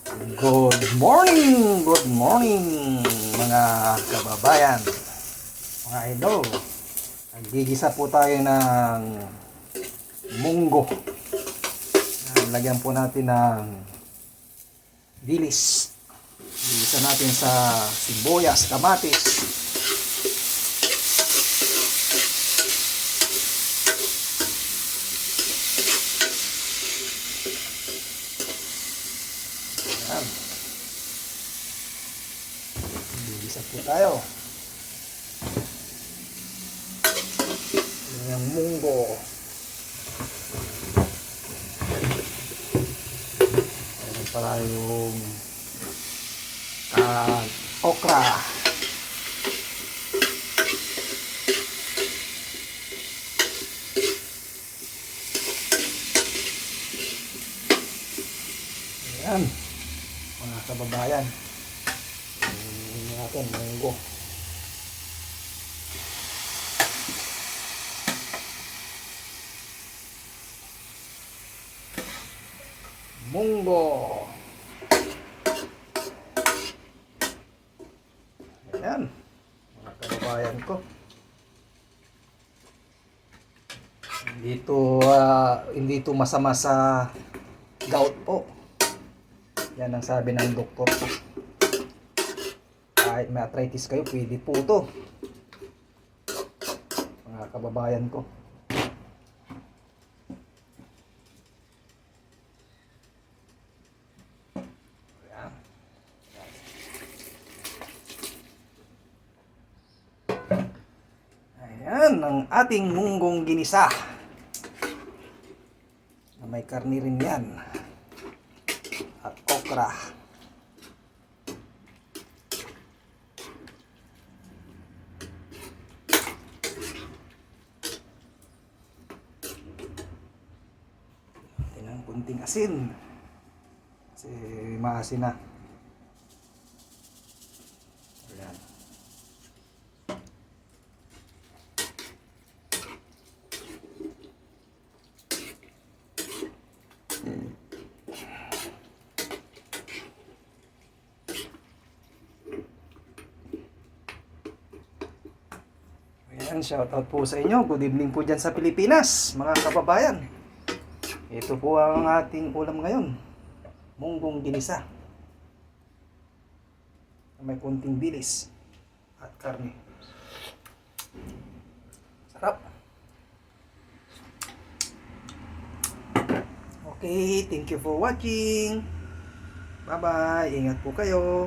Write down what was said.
Good morning mga kababayan, mga idol. Naggigisa po tayo ng munggo. Lagyan po natin ng dilis. Gigisa natin sa sibuyas, kamatis. Ayan. Gigisa po tayo. Yung munggo. Ayan pala yung okra. Ayan mga kababayan, hindi natin munggo. Ayan mga kababayan ko, hindi ito masama sa gout po. Yan ang sabi ng doktor. Kahit may arthritis kayo, pwede po ito mga kababayan ko. Ayan. Ayan ang ating munggong ginisa na may karni rin yan at okra. Ng kunting asin kasi maasin na. Ayan. Ayan, shout out po sa inyo. Good evening po dyan sa Pilipinas, mga kababayan. Ito po ang ating ulam ngayon. Munggong ginisa. May kunting bilis at karne. Sarap. Okay, thank you for watching. Bye-bye. Ingat po kayo.